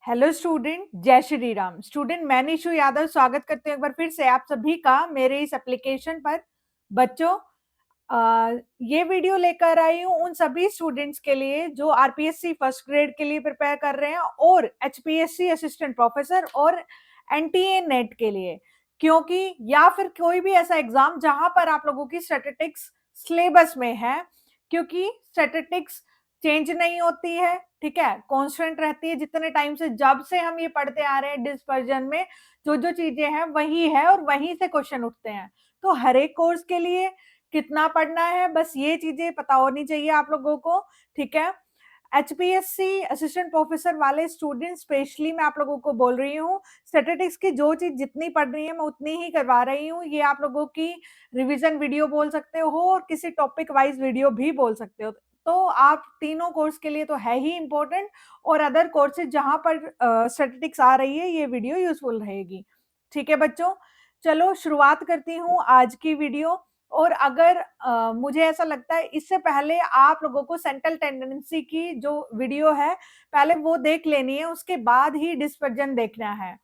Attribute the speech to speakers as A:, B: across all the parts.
A: Hello student, जय Shri Ram. Student, मैं निशु यादव स्वागत करती हूँ एक बार फिर से आप सभी का मेरे इस एप्लीकेशन पर। बच्चों, ये वीडियो लेकर आई हूँ उन सभी स्टूडेंट्स के लिए जो आरपीएससी फर्स्ट ग्रेड के लिए प्रिपेयर कर रहे हैं और एचपीएससी असिस्टेंट प्रोफेसर और एनटीए नेट के लिए, क्योंकि या फिर कोई भी ऐसा एग्जाम जहां पर आप लोगों की स्टैटिस्टिक्स सिलेबस में है, क्योंकि स्टैटिस्टिक्स चेंज नहीं होती है, ठीक है, कांस्टेंट रहती है। जितने टाइम से जब से हम ये पढ़ते आ रहे हैं डिस्पर्जन में जो जो चीजें हैं वही है और वहीं से क्वेश्चन उठते हैं। तो हर एक कोर्स के लिए कितना पढ़ना है, बस ये चीजें पता होनी चाहिए आप लोगों को, ठीक है। एचपीएससी असिस्टेंट प्रोफेसर वाले स्टूडेंट स्पेशली मैं आप लोगों को बोल रही हूँ, स्टैटिस्टिक्स की जो चीज जितनी पढ़ रही है मैं उतनी ही करवा रही हूँ। ये आप लोगों की रिवीजन वीडियो बोल सकते हो और किसी टॉपिक वाइज वीडियो भी बोल सकते हो। तो आप तीनों कोर्स के लिए तो है ही इंपॉर्टेंट, और अदर कोर्सेज जहां पर स्टैटिस्टिक्स आ रही है ये वीडियो यूजफुल रहेगी, ठीक है बच्चों। चलो शुरुआत करती हूँ आज की वीडियो। और अगर मुझे ऐसा लगता है इससे पहले आप लोगों को सेंट्रल टेंडेंसी की जो वीडियो है पहले वो देख लेनी है, उसके बाद ही डिस्पर्जन देखना है,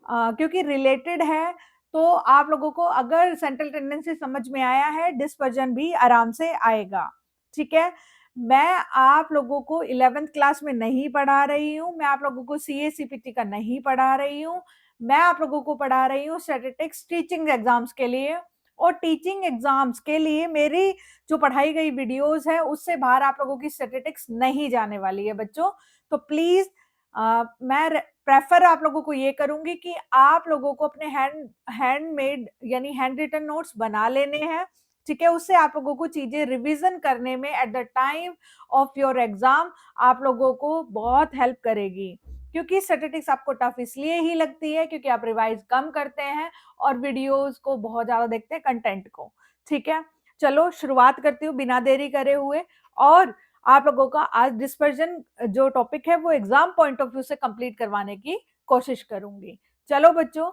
A: क्योंकि रिलेटेड है। तो आप लोगों को अगर सेंट्रल टेंडेंसी समझ में आया है, डिस्पर्जन भी आराम से आएगा, ठीक है। मैं आप लोगों को 11th क्लास में नहीं पढ़ा रही हूँ, मैं आप लोगों को सीए सीपीटी का नहीं पढ़ा रही हूँ, मैं आप लोगों को पढ़ा रही हूँ स्टैटिस्टिक्स टीचिंग एग्जाम्स के लिए। और टीचिंग एग्जाम्स के लिए मेरी जो पढ़ाई गई वीडियोस है उससे बाहर आप लोगों की स्टैटिस्टिक्स नहीं जाने वाली है बच्चों। तो प्लीज मैं प्रेफर आप लोगों को ये करूंगी कि आप लोगों को अपने हैंडमेड यानी हैंड रिटन नोट्स बना लेने हैं, ठीक है। उससे आप लोगों को चीजें रिवीजन करने में at the time of your exam आप लोगों को बहुत हेल्प करेगी, क्योंकि स्टैटिस्टिक्स आपको टफ इसलिए ही लगती है क्योंकि आप रिवाइज कम करते हैं और वीडियोस को बहुत ज्यादा देखते हैं, कंटेंट को, ठीक है। चलो शुरुआत करती हूँ बिना देरी करे हुए। और आप लोगों का आज डिस्पर्जन जो टॉपिक है वो एग्जाम पॉइंट ऑफ व्यू से कंप्लीट करवाने की कोशिश करूंगी। चलो बच्चों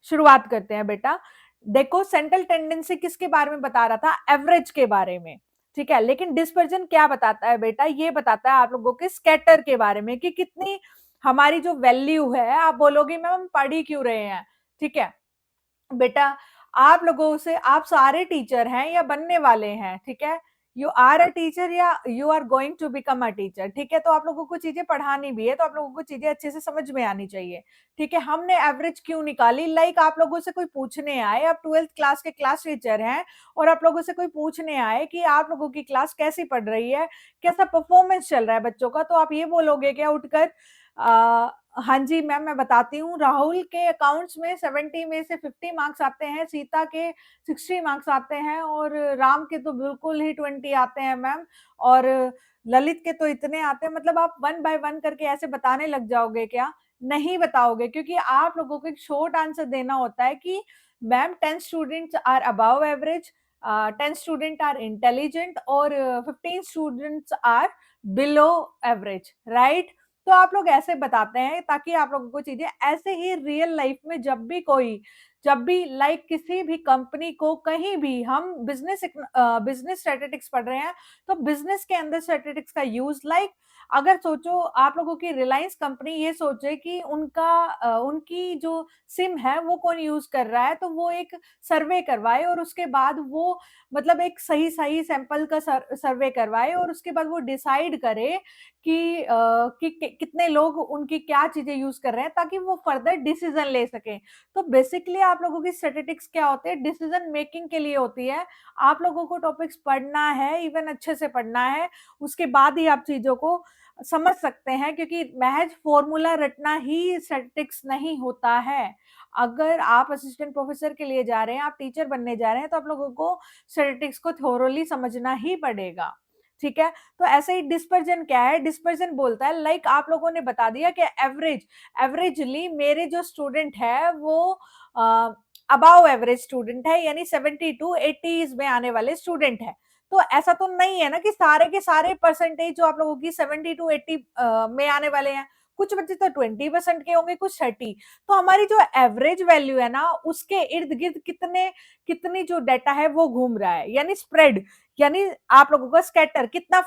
A: शुरुआत करते हैं। बेटा देखो, सेंट्रल टेंडेंसी किसके बारे में बता रहा था? एवरेज के बारे में, ठीक है। लेकिन डिस्पर्जन क्या बताता है बेटा? ये बताता है आप लोगों के स्कैटर के बारे में, कि कितनी हमारी जो वैल्यू है। आप बोलोगे मैम हम पढ़ ही क्यों रहे हैं, ठीक है बेटा। आप लोगों से, आप सारे टीचर हैं या बनने वाले हैं, ठीक है। यू आर अ टीचर या you are going to become a teacher, ठीक है। तो आप लोगों को चीजें पढ़ानी भी है, तो आप लोगों को चीजें अच्छे से समझ में आनी चाहिए, ठीक है। हमने एवरेज क्यों निकाली? लाइक आप लोगों से कोई पूछने आए, आप 12th क्लास के क्लास टीचर हैं और आप लोगों से कोई पूछने आए कि आप लोगों की क्लास कैसी पढ़ रही है, कैसा परफॉर्मेंस चल रहा है बच्चों का, तो आप ये बोलोगे क्या उठकर? हाँ जी मैम मैं बताती हूँ। राहुल के अकाउंट्स में 70 में से 50 मार्क्स आते हैं, सीता के 60 मार्क्स आते हैं, और राम के तो बिल्कुल ही 20 आते हैं मैम, और ललित के तो इतने आते हैं। मतलब आप वन बाय वन करके ऐसे बताने लग जाओगे क्या? नहीं बताओगे, क्योंकि आप लोगों को एक शॉर्ट आंसर देना होता है कि ma'am 10 students are above average, 10 student are intelligent और 15 students are below average, right. तो आप लोग ऐसे बताते हैं ताकि आप लोगों को चीजें ऐसे ही रियल लाइफ में जब भी लाइक किसी भी कंपनी को कहीं भी हम बिजनेस स्टैटिस्टिक्स पढ़ रहे हैं, तो बिजनेस के अंदर स्टैटिस्टिक्स का यूज, लाइक अगर सोचो आप लोगों की रिलायंस कंपनी ये सोचे कि उनकी जो सिम है वो कौन यूज कर रहा है, तो वो एक सर्वे करवाए और उसके बाद वो मतलब एक सही सही सैंपल का सर्वे करवाए और उसके बाद वो डिसाइड करे कि कितने लोग उनकी क्या चीजें यूज कर रहे हैं, ताकि वो फर्दर डिसीजन ले सके। तो बेसिकली आप लोगों की स्टैटिस्टिक्स क्या होते हैं? डिसीजन मेकिंग के लिए होती है। आप लोगों को टॉपिक्स पढ़ना है, इवन अच्छे से पढ़ना है, उसके बाद ही आप चीजों को समझ सकते हैं, क्योंकि महज फॉर्मूला रटना ही स्टैटिस्टिक्स नहीं होता है। अगर आप असिस्टेंट प्रोफेसर के लिए जा रहे हैं, आप टीचर बनने जा रहे हैं, तो आप लोगों को स्टैटिस्टिक्स को थोरोली समझना ही पड़ेगा, ठीक है। तो ऐसे ही डिस्पर्जन क्या है? डिस्पर्जन बोलता है लाइक आप लोगों ने बता दिया कि एवरेजली मेरे जो स्टूडेंट है वो अबाव एवरेज स्टूडेंट है, यानी 70 टू 80 में आने वाले स्टूडेंट है। तो ऐसा तो नहीं है ना कि सारे के सारे परसेंटेज जो आप लोगों की 70 टू 80 में आने वाले हैं। कुछ बच्चे तो 20% के होंगे, कुछ 30। तो हमारी जो एवरेज वैल्यू है ना, उसके इर्द गिर्द कितनी जो डाटा है वो घूम रहा है, यानी स्प्रेड, यानी आप लोगों का स्कैटर कितना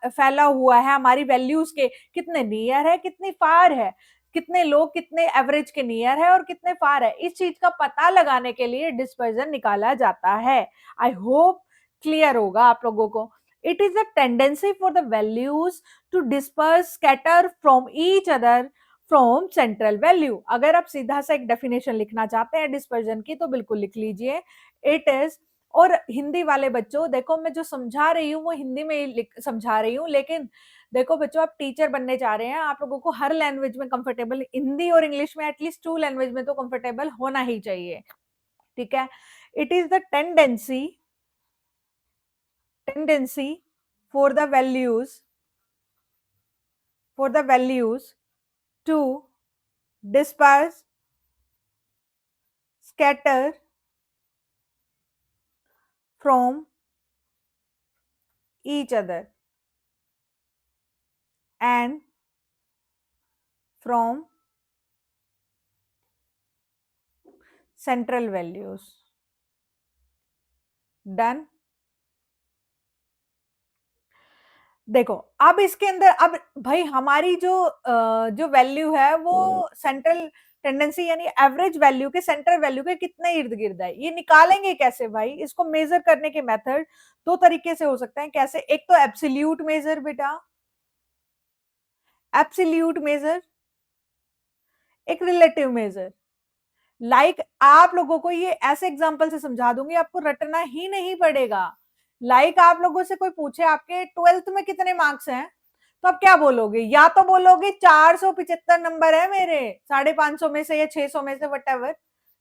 A: फैला हुआ है, हमारी वैल्यूज के कितने नियर है, कितनी फार है, कितने लोग कितने एवरेज के नियर है और कितने फार है, इस चीज का पता लगाने के लिए डिस्पर्जन निकाला जाता है। आई होप क्लियर होगा आप लोगों को। It is a tendency for the values to disperse scatter from each other from central value. अगर आप सीधा सा एक डेफिनेशन लिखना चाहते हैं डिस्पर्जन की तो बिल्कुल लिख लीजिए, इट इज। और हिंदी वाले बच्चों देखो, मैं जो समझा रही हूँ वो हिंदी में ही समझा रही हूँ, लेकिन देखो बच्चों, आप टीचर बनने जा रहे हैं, आप लोगों को हर लैंग्वेज में कंफर्टेबल, हिंदी और इंग्लिश में एटलीस्ट 2 लैंग्वेज में तो कंफर्टेबल होना ही चाहिए, ठीक है। It is the tendency for the values to disperse, scatter from each other and from central values. Done? देखो, अब इसके अंदर अब भाई हमारी जो वैल्यू है वो सेंट्रल टेंडेंसी यानी एवरेज वैल्यू के सेंट्रल वैल्यू के कितने इर्द गिर्द है, ये निकालेंगे कैसे भाई? इसको मेजर करने के मेथड दो तरीके से हो सकते हैं। कैसे? एक तो एब्सोल्यूट मेजर बेटा, एब्सोल्यूट मेजर, एक रिलेटिव मेजर। लाइक आप लोगों को ये ऐसे एग्जांपल से समझा दूंगी, आपको रटना ही नहीं पड़ेगा। लाइक आप लोगों से कोई पूछे आपके 12th में कितने मार्क्स हैं, तो आप क्या बोलोगे? या तो बोलोगे 475 नंबर है मेरे 550 में से या 600 में से, वट,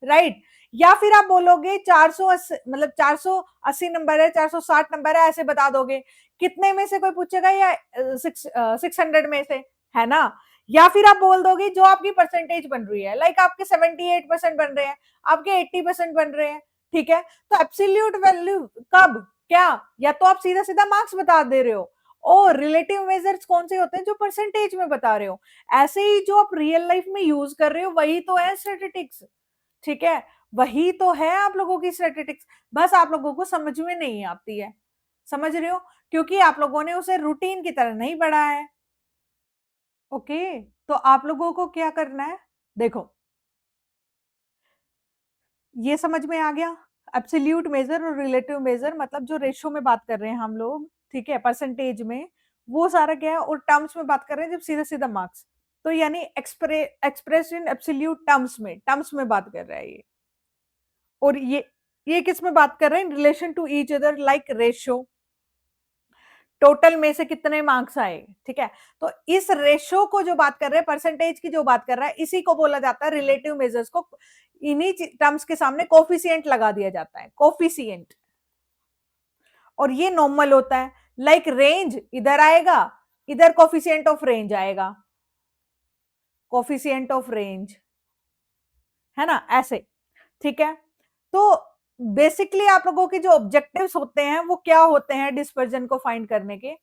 A: राइट। या फिर आप बोलोगे 480, मतलब 480 नंबर है, 460 नंबर है, ऐसे बता दोगे। कितने में से कोई पूछेगा? या 600 में से, है ना। या फिर आप बोल दोगे जो आपकी परसेंटेज बन रही है, लाइक आपके 78% बन रहे हैं, आपके 80% बन रहे हैं, ठीक है। तो एब्सोल्यूट वैल्यू कब, क्या? या तो आप सीधा सीधा मार्क्स बता दे रहे हो, और रिलेटिव मेजर्स कौन से होते हैं? जो परसेंटेज में बता रहे हो। ऐसे ही जो आप रियल लाइफ में यूज कर रहे हो वही तो है स्टैटिस्टिक्स, ठीक है। वही तो है आप लोगों की स्टैटिस्टिक्स, बस आप लोगों को समझ में नहीं आती है, समझ रहे हो, क्योंकि आप लोगों ने उसे रूटीन की तरह नहीं पढ़ा है। ओके, तो आप लोगों को क्या करना है? देखो, ये समझ में आ गया, एब्सोल्यूट मेजर और रिलेटिव मेजर, मतलब जो रेशियो में बात कर रहे हैं हम लोग, ठीक है, परसेंटेज में, वो सारा क्या है, और टर्म्स में बात कर रहे हैं जब सीधा सीधा मार्क्स, तो यानी एक्सप्रेस इन एब्सोल्यूट टर्म्स में बात कर रहा है ये। और ये किस में बात कर रहे हैं? Relation to each other, like ratio, total में से कितने मार्क्स आए, ठीक है। तो इस रेशो को जो बात कर रहे हैं, परसेंटेज की जो बात कर रहा है, इसी को बोला जाता है रिलेटिव मेजर्स को। इन्हीं टर्म्स के सामने कोफिशिएंट लगा दिया जाता है, कोफिशिएंट, और ये नॉर्मल होता है। लाइक रेंज इधर आएगा, इधर कोफिशिएंट ऑफ रेंज आएगा, कोफिशिएंट ऑफ रेंज, है ना, ऐसे, ठीक है। तो बेसिकली आप लोगों के जो ऑब्जेक्टिव्स होते हैं वो क्या होते हैं डिस्पर्जन को फाइंड करने के?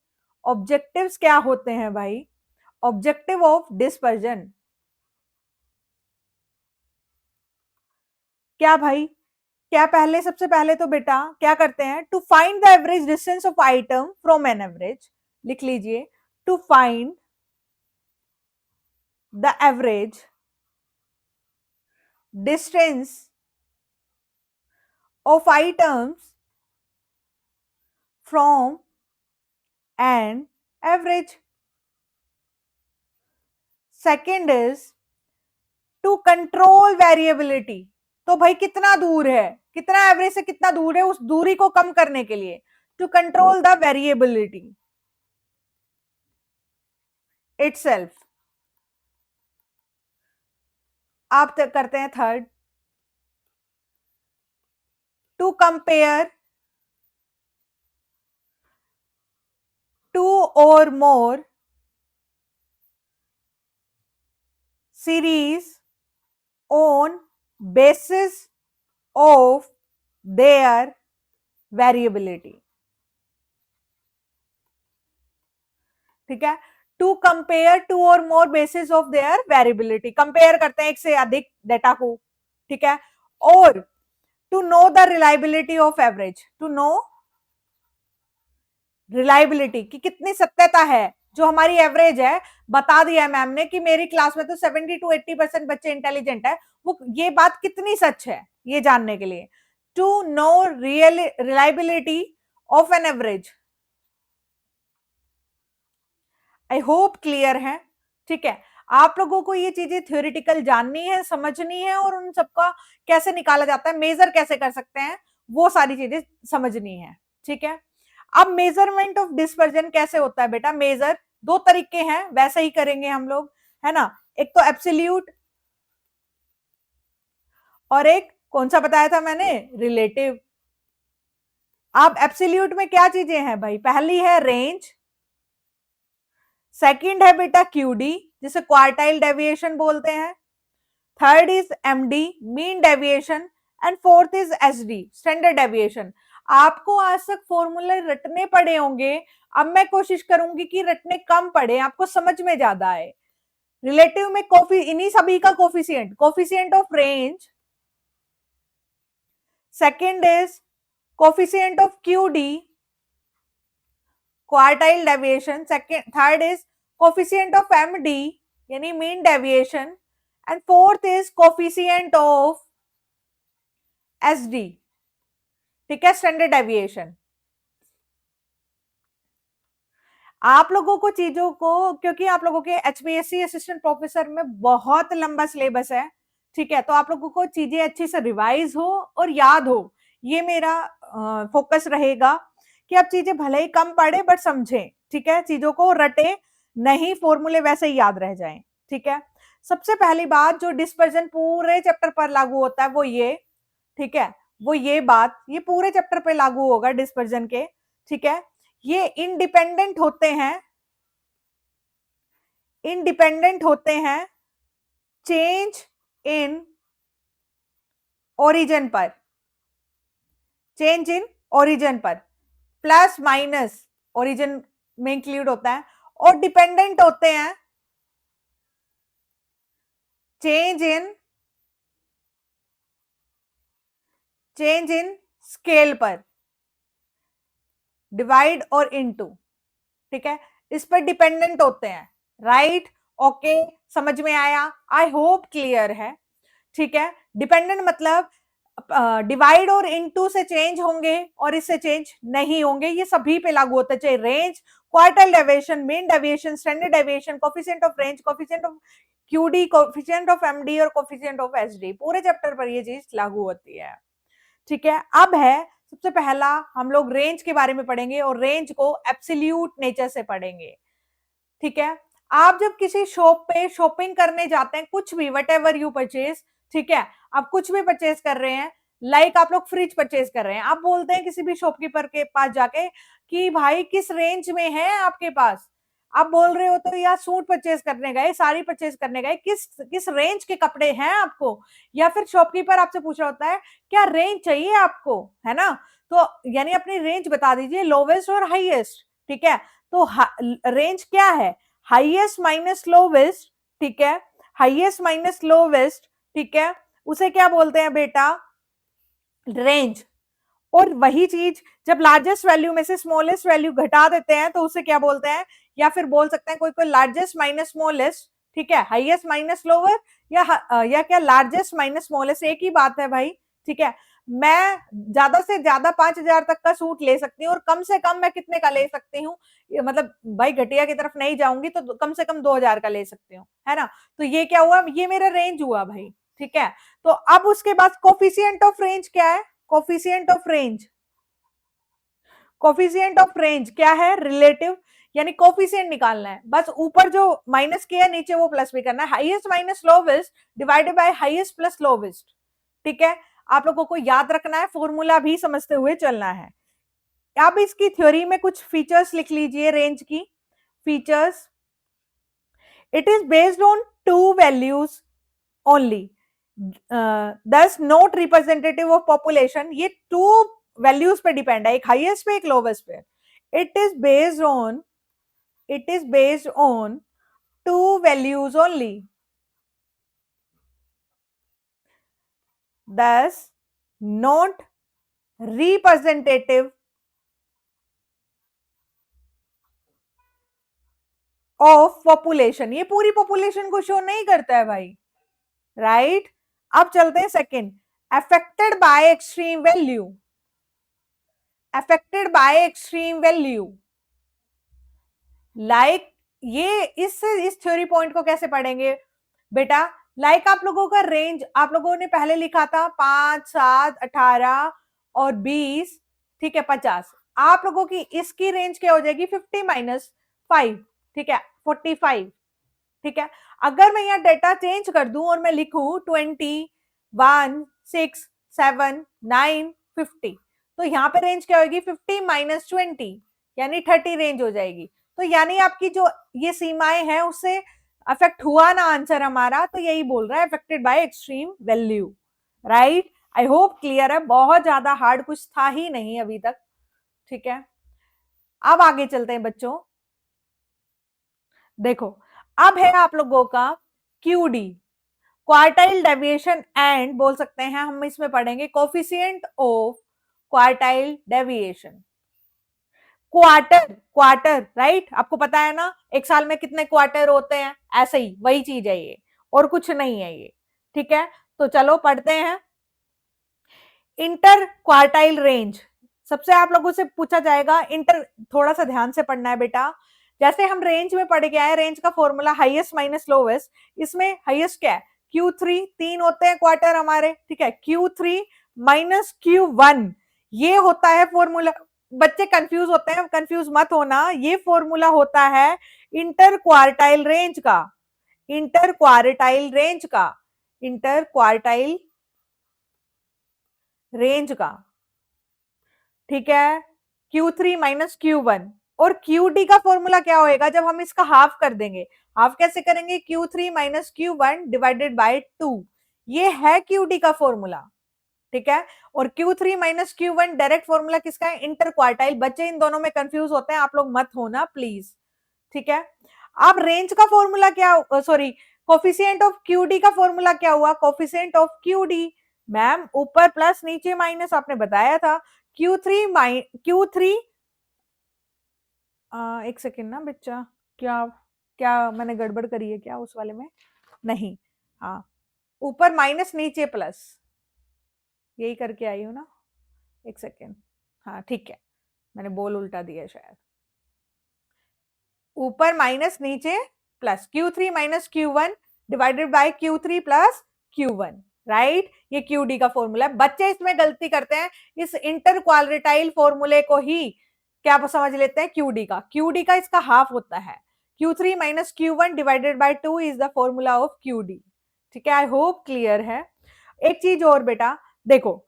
A: ऑब्जेक्टिव्स क्या होते हैं भाई? ऑब्जेक्टिव ऑफ डिस्पर्जन क्या भाई? क्या पहले, सबसे पहले तो बेटा क्या करते हैं? To find the average distance of item from an average, लिख लीजिए, to find the average distance of items from an average. Second is to control variability, तो भाई कितना दूर है, कितना एवरेज से कितना दूर है, उस दूरी को कम करने के लिए to control the variability itself. आप करते हैं third, to compare two or more series on basis of their variability, ठीक है। To compare two or more basis of their variability, compare करते हैं एक से अधिक डेटा को, ठीक है, और to know the reliability of average, to know reliability की कितनी सत्यता है, जो हमारी एवरेज है, बता दिया मैम ने कि मेरी क्लास में तो 70 to 80% बच्चे इंटेलिजेंट है, वो ये बात कितनी सच है ये जानने के लिए, to know real reliability of an average. I hope clear है, ठीक है। आप लोगों को ये चीजें थ्योरेटिकल जाननी है, समझनी है, और उन सबका कैसे निकाला जाता है, मेजर कैसे कर सकते हैं, वो सारी चीजें समझनी है, ठीक है। अब मेजरमेंट ऑफ डिस्पर्जन कैसे होता है बेटा, मेजर दो तरीके हैं, वैसे ही करेंगे हम लोग, है ना। एक तो एब्सोल्यूट, और एक कौन सा बताया था मैंने, रिलेटिव। अब एब्सोल्यूट में क्या चीजें हैं भाई, पहली है रेंज, सेकंड है बेटा क्यूडी जिसे क्वार्टाइल डेविएशन बोलते हैं, third is MD mean deviation, and fourth is SD standard deviation. आपको आज तक फॉर्मूले रटने पड़े होंगे, अब मैं कोशिश करूंगी कि रटने कम पड़े, आपको समझ में ज्यादा आए। रिलेटिव में इन्हीं सभी का coefficient, coefficient of range, second is coefficient of QD quartile deviation, second third is coefficient of MD यानी mean deviation, and fourth is coefficient of SD, ठीक है, स्टैंडर्ड डेविएशन। आप लोगों को चीजों को, क्योंकि आप लोगों के एचपीएससी असिस्टेंट प्रोफेसर में बहुत लंबा सिलेबस है, ठीक है, तो आप लोगों को चीजें अच्छी से रिवाइज हो और याद हो, ये मेरा फोकस रहेगा कि आप चीजें भले ही कम पढ़े बट समझें, ठीक है, चीजों को रटे नहीं, फॉर्मूले वैसे ही याद रह जाएं, ठीक है। सबसे पहली बात जो डिस्पर्जन पूरे चैप्टर पर लागू होता है वो ये, ठीक है, वो ये बात, ये पूरे चैप्टर पे लागू होगा डिस्पर्जन के, ठीक है। ये इंडिपेंडेंट होते हैं, इंडिपेंडेंट होते हैं चेंज इन ओरिजिन पर, चेंज इन ओरिजिन पर, प्लस माइनस ओरिजिन में इंक्लूड होता है, और डिपेंडेंट होते हैं चेंज इन स्केल पर, डिवाइड और इनटू, ठीक है, इस पर डिपेंडेंट होते हैं, राइट, ओके, समझ में आया, आई होप क्लियर है, ठीक है। डिपेंडेंट मतलब डिवाइड और इनटू से चेंज होंगे और इससे चेंज नहीं होंगे, ये सभी पे लागू होता है, चाहे range, quartile deviation, mean deviation, standard deviation, coefficient of range, coefficient of QD, coefficient of MD और कोफिशिएंट ऑफ एसडी, पूरे चैप्टर पर ये चीज लागू होती है, ठीक है। अब है सबसे पहला हम लोग रेंज के बारे में पढ़ेंगे, और रेंज को एब्सोल्यूट नेचर से पढ़ेंगे, ठीक है। आप जब किसी शॉप पे शॉपिंग करने जाते हैं, कुछ भी वट एवर यू परचेज, ठीक है, आप कुछ भी परचेज कर रहे हैं, लाइक आप लोग फ्रिज परचेज कर रहे हैं, आप बोलते हैं किसी भी शॉपकीपर के पास जाके कि भाई किस रेंज में है आपके पास, आप बोल रहे हो तो यार सूट परचेज करने गए, साड़ी परचेज करने गए, किस किस रेंज के कपड़े हैं आपको, या फिर शॉपकीपर आपसे पूछ रहा होता है क्या रेंज चाहिए आपको, है ना, तो यानी अपनी रेंज बता दीजिए, लोवेस्ट और हाईएस्ट, ठीक है। तो रेंज क्या है, हाईएस्ट माइनस लोवेस्ट, ठीक है, हाईएस्ट माइनस लोवेस्ट, ठीक है, उसे क्या बोलते हैं बेटा, रेंज। और वही चीज जब लार्जेस्ट वैल्यू में से स्मॉलेस्ट वैल्यू घटा देते हैं तो उसे क्या बोलते हैं, या फिर बोल सकते हैं कोई कोई लार्जेस्ट माइनस स्मॉलेस्ट, ठीक है, हाईएस्ट माइनस लोअर, या क्या लार्जेस्ट माइनस स्मॉलेस्ट, एक ही बात है भाई, ठीक है। मैं ज्यादा से ज्यादा 5,000 तक का सूट ले सकती हूँ, और कम से कम मैं कितने का ले सकती हूँ, मतलब भाई घटिया की तरफ नहीं जाऊंगी तो कम से कम 2,000 का ले सकती हूँ, है ना। तो ये क्या हुआ, ये मेरा रेंज हुआ भाई, ठीक है। तो अब उसके बाद कोफिशिएंट ऑफ रेंज क्या है, coefficient of range, coefficient of range क्या है, रिलेटिव, यानी कोफिशिएंट निकालना है, बस ऊपर जो माइनस किया नीचे वो प्लस भी करना है, highest minus lowest divided by highest plus lowest, ठीक है। आप लोगों को याद रखना है, फॉर्मूला भी समझते हुए चलना है। अब इसकी थ्योरी में कुछ फीचर्स लिख लीजिए, रेंज की features, it is based on to values only, दस नॉट रिप्रेजेंटेटिव ऑफ पॉपुलेशन, ये टू वैल्यूज पे डिपेंड है, एक हाईएस्ट पे एक लोवेस्ट पे, it is based on it is based on two values only. Thus, not representative of population. ये पूरी पॉपुलेशन को शो नहीं करता है भाई, राइट. अब चलते हैं second. Affected by extreme value. Affected by extreme value like, ये इस थ्योरी पॉइंट को कैसे पढ़ेंगे बेटा? लाइक आप लोगों का रेंज आप लोगों ने पहले लिखा था 5, 7, 18 और 20, ठीक है, 50. आप लोगों की इसकी रेंज क्या हो जाएगी? 50 - 5, ठीक है, 45, ठीक है. अगर मैं यहाँ डेटा चेंज कर दूं और मैं लिखूं 20, 1, 6, 7, 9, 50, तो यहाँ पे रेंज क्या होगी? 50 - 20 यानी 30 रेंज हो जाएगी. तो यानी आपकी जो ये सीमाएं हैं उससे अफेक्ट हुआ ना आंसर हमारा, तो यही बोल रहा है affected by extreme value, right. I hope clear है. बहुत ज्यादा हार्ड कुछ था ही नहीं अभी तक, ठीक है. अब आगे चलते हैं बच्चों. देखो, अब है आप लोगों का क्यूडी, क्वार्टाइल डेविएशन, एंड बोल सकते हैं हम इसमें पढ़ेंगे coefficient of quartile deviation. Quarter, quarter, right. आपको पता है ना एक साल में कितने क्वार्टर होते हैं, ऐसे ही वही चीज है ये, और कुछ नहीं है ये, ठीक है. तो चलो पढ़ते हैं. इंटर क्वार्टाइल रेंज सबसे आप लोगों से पूछा जाएगा. इंटर थोड़ा सा ध्यान से पढ़ना है बेटा. जैसे हम रेंज में पढ़ के आए, रेंज का फॉर्मूला हाईएस्ट माइनस लोवेस्ट. इसमें हाईएस्ट क्या है? Q3, 3 होते हैं क्वार्टर हमारे, ठीक है. Q3 - Q1 ये होता है फॉर्मूला. बच्चे कंफ्यूज होते हैं, कंफ्यूज मत होना. ये फॉर्मूला होता है इंटर क्वार्टाइल रेंज का, इंटर क्वार्टाइल रेंज का, इंटर क्वार्टाइल रेंज का, ठीक है. Q3 - Q1. और QD का फॉर्मूला क्या होएगा जब हम इसका हाफ कर देंगे? हाफ कैसे करेंगे? Q3 - Q1 divided by 2. ये है QD का फॉर्मूला, ठीक है. और Q3 - Q1 डायरेक्ट फॉर्मूला किसका है? Inter quartile. बच्चे इन दोनों में कंफ्यूज होते हैं, आप लोग मत होना प्लीज, ठीक है. अब रेंज का फॉर्मूला क्या, सॉरी, कोफिशिएंट ऑफ QD का फॉर्मूला क्या हुआ? कोफिशिएंट ऑफ QD मैम ऊपर प्लस नीचे माइनस, आपने बताया था. Q3 एक सेकेंड ना बच्चा, क्या क्या मैंने गड़बड़ करी है क्या उस वाले में? नहीं, हाँ, ऊपर माइनस नीचे प्लस, यही करके आई हूं ना. एक सेकेंड, हाँ ठीक है, मैंने बोल उल्टा दिया शायद. ऊपर माइनस नीचे plus, Q3 - Q1 divided by Q3 plus Q1, right. ये QD का फॉर्मूला है. बच्चे इसमें गलती करते हैं, इस इंटर क्वार्टाइल फॉर्मूले को ही क्या समझ लेते हैं? QD का इसका हाफ होता है. Q3 - Q1 divided by 2 is the formula of QD, ठीक है. आई होप क्लियर है. एक चीज और बेटा, देखो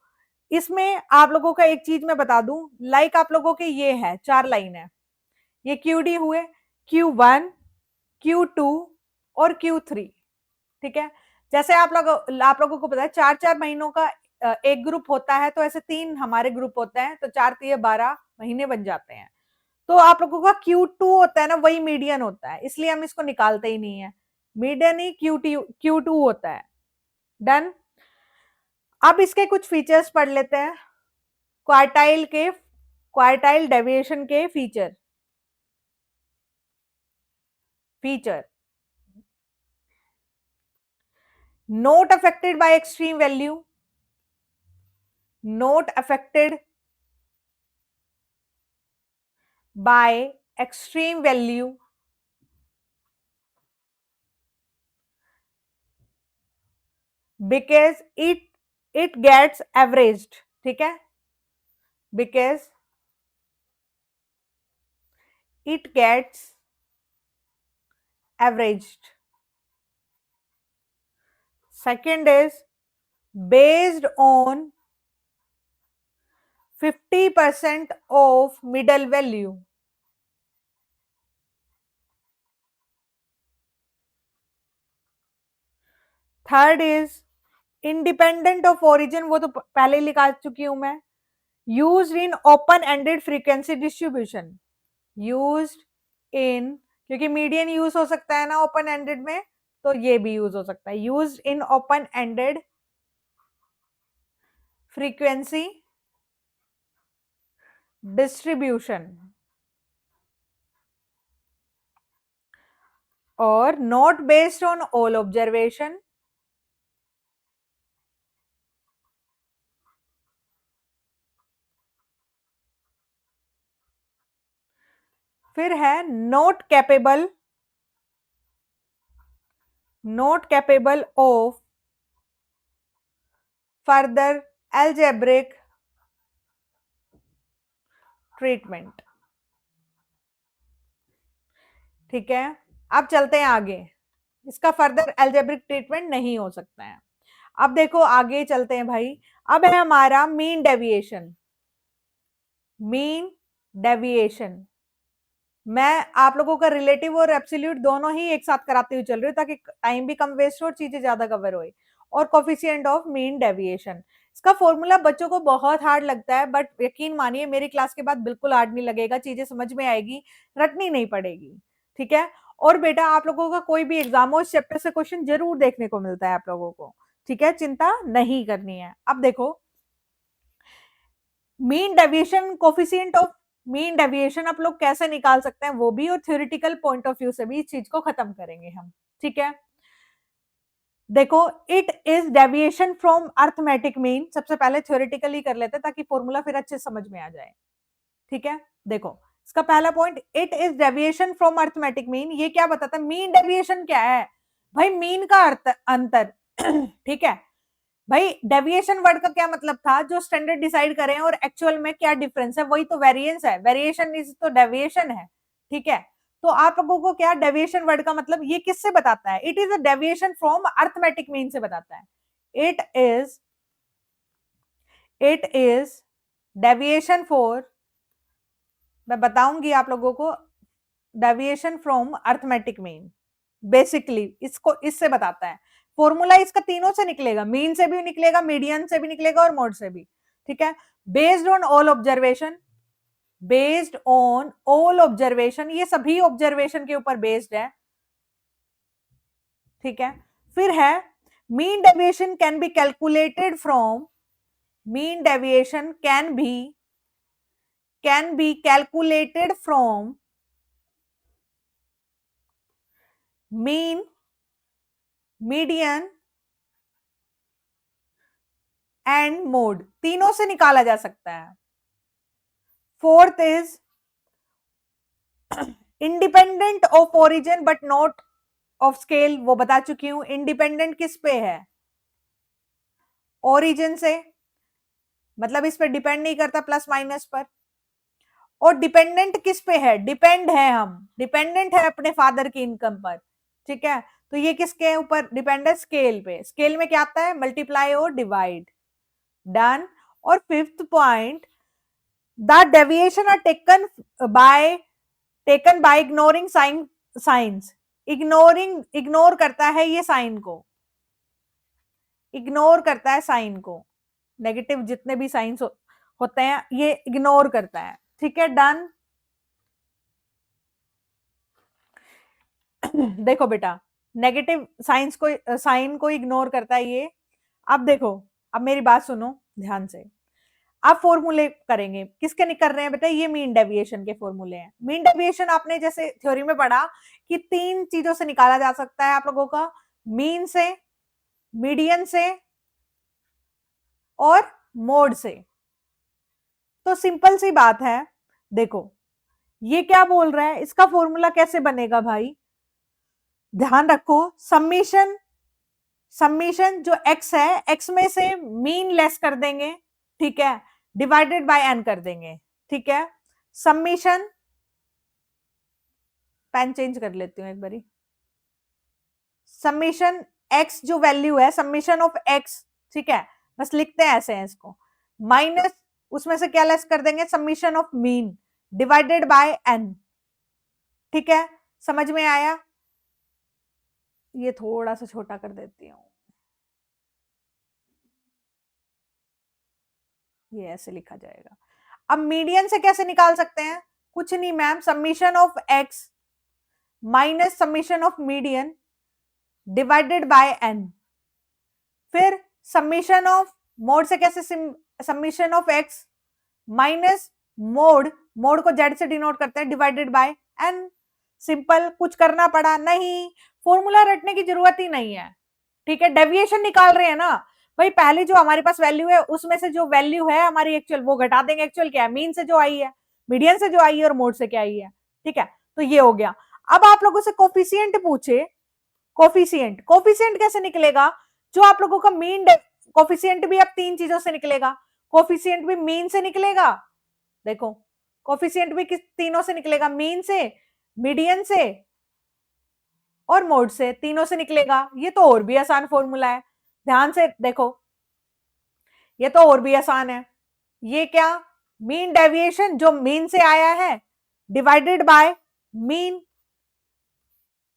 A: इसमें आप लोगों का एक चीज मैं बता दूं, लाइक आप लोगों के ये है 4 लाइन है, ये QD हुए, Q1, Q2 और Q3, ठीक है. जैसे आप लोगों को पता है 4-4 महीनों का एक ग्रुप होता है, तो ऐसे 3 हमारे ग्रुप होते हैं, तो 4 3 12 महीने बन जाते हैं. तो आप लोगों का Q2 होता है ना, वही मीडियन होता है, इसलिए हम इसको निकालते ही नहीं है. मीडियन ही Q2 होता है. डन. अब इसके कुछ फीचर्स पढ़ लेते हैं. क्वार्टाइल डेविएशन के feature not affected by extreme value, not affected by extreme value, because it gets averaged, ठीक है. because it gets averaged. Second is based on 50% of middle value. Third is independent of origin, वो तो पहले ही लिखा चुकी हूं मैं. Used in open ended frequency distribution, used in क्योंकि मीडियन यूज हो सकता है ना ओपन एंडेड में, तो ये भी यूज हो सकता है। Use in open ended frequency distribution और not based on all observation. फिर है not capable of further algebraic treatment. ठीक है, अब चलते हैं आगे। इसका फर्दर एल्जेब्रिक ट्रीटमेंट नहीं हो सकता है। अब देखो आगे चलते हैं भाई। अब है हमारा मीन डेविएशन। मीन डेविएशन मैं आप लोगों का रिलेटिव और एब्सोल्यूट दोनों ही एक साथ कराते हुए चल रही हूँ, ताकि टाइम भी कम वेस्ट हो और चीजें ज्यादा कवर होए। और कोफिशिएंट ऑफ मीन डेविएशन, इसका फॉर्मूला बच्चों को बहुत हार्ड लगता है, बट यकीन मानिए मेरी क्लास के बाद बिल्कुल हार्ड नहीं लगेगा, चीजें समझ में आएगी, रटनी नहीं पड़ेगी। ठीक है, और बेटा आप लोगों का कोई भी एग्जाम हो, इस चैप्टर से क्वेश्चन जरूर देखने को मिलता है आप लोगों को। ठीक है, चिंता नहीं करनी है। अब देखो mean deviation, coefficient of mean deviation आप लोग कैसे निकाल सकते हैं वो भी, और थ्योरेटिकल पॉइंट ऑफ व्यू से भी इस चीज को खत्म करेंगे हम। ठीक है, देखो it is deviation from arithmetic mean. सबसे पहले थ्योरेटिकली कर लेते हैं ताकि फॉर्मूला फिर अच्छे समझ में आ जाए। ठीक है, देखो इसका पहला point, it is deviation from arithmetic mean. ये क्या बताता है? मीन डेविएशन क्या है भाई? मीन का अर्थ अंतर। ठीक है भाई, डेविएशन वर्ड का क्या मतलब था? जो स्टैंडर्ड डिसाइड करें और एक्चुअल में क्या डिफरेंस है, वही तो वेरिएंस है। वेरिएशन इज तो डेविएशन है। ठीक है, तो आप लोगों को क्या डेविएशन वर्ड का मतलब ये किससे बताता है? It is a deviation from arithmetic mean से बताता है। इट इज डेविएशन फॉर, मैं बताऊंगी आप लोगों को, deviation from arithmetic mean basically इसको इससे बताता है। फॉर्मूला इसका तीनों से निकलेगा, मीन से भी निकलेगा, मीडियन से भी निकलेगा और मोड से भी। ठीक है, based on all observation, based on all observation, ये सभी ऑब्जर्वेशन के ऊपर बेस्ड है। ठीक है, फिर है mean deviation can be calculated from, mean deviation can be calculated from mean, median and mode, तीनों से निकाला जा सकता है। Fourth is independent of origin but not of scale. वो बता चुकी हूं, इंडिपेंडेंट किस पे है? ओरिजिन से, मतलब इस पे डिपेंड नहीं करता प्लस माइनस पर। और डिपेंडेंट किस पे है? डिपेंड है, हम डिपेंडेंट है अपने फादर की इनकम पर। ठीक है, तो ये किसके ऊपर डिपेंड है? स्केल पे। स्केल में क्या आता है? मल्टीप्लाई और डिवाइड। डन। और fifth point, the deviation are taken by ignoring signs. Ignore करता है ये साइन को, इग्नोर करता है साइन को, नेगेटिव जितने भी साइंस होते हैं ये इग्नोर करता है। ठीक है, डन। देखो बेटा, नेगेटिव साइन को इग्नोर करता है ये। अब देखो, अब मेरी बात सुनो ध्यान से। आप फॉर्मूले करेंगे, किसके नहीं कर रहे हैं बेटा? ये मीन डेविएशन के फॉर्मूले हैं। मीन डेविएशन आपने जैसे थ्योरी में पढ़ा कि तीन चीजों से निकाला जा सकता है आप लोगों का, मीन से, मीडियन से और मोड से। तो सिंपल सी बात है, देखो ये क्या बोल रहा है, इसका फॉर्मूला कैसे बनेगा भाई? ध्यान रखो, समीशन, समीशन जो x है, x में से मीन लेस कर देंगे। ठीक है, डिवाइडेड बाय n कर देंगे। ठीक है, समीशन, पेन चेंज कर लेती हूं एक बारी। समीशन x जो वैल्यू है, समीशन ऑफ x, ठीक है, बस लिखते हैं ऐसे हैं इसको, माइनस उसमें से क्या लेस कर देंगे? Summation of mean divided by n। ठीक है, समझ में आया? ये थोड़ा सा छोटा कर देती हूँ, ये ऐसे लिखा जाएगा। अब मीडियन से कैसे निकाल सकते हैं? कुछ नहीं ma'am, summation of x minus summation of median divided by N, फिर समीशन ऑफ मोड से कैसे, summation of x minus mode, mode को जेड से डिनोट करते हैं, डिवाइडेड बाय एन। सिंपल, कुछ करना पड़ा नहीं, फॉर्मूला रटने की जरूरत ही नहीं है। ठीक है, डेविएशन निकाल रहे हैं ना भाई, पहले जो हमारे पास वैल्यू है उसमें से जो वैल्यू है हमारी एक्चुअल वो घटा देंगे। एक्चुअल क्या है, मीन से जो आई है, मीडियन से जो आई है और मोड से क्या आई है। ठीक है, तो ये हो गया। अब आप लोगों से कोफिशिएंट पूछे, कोफिशिएंट, कोफिशिएंट कैसे निकलेगा, जो आप लोगों का मीन, कोफिशिएंट भी अब तीन चीजों से निकलेगा। कोफिशिएंट भी मीन से निकलेगा, देखो कोफिशिएंट भी किस तीनों से निकलेगा, मीन से, मीडियन से और मोड से, तीनों से निकलेगा। ये तो और भी आसान फॉर्मूला है, ध्यान से देखो, ये तो और भी आसान है। ये क्या, मीन डेविएशन जो मीन से आया है divided by mean,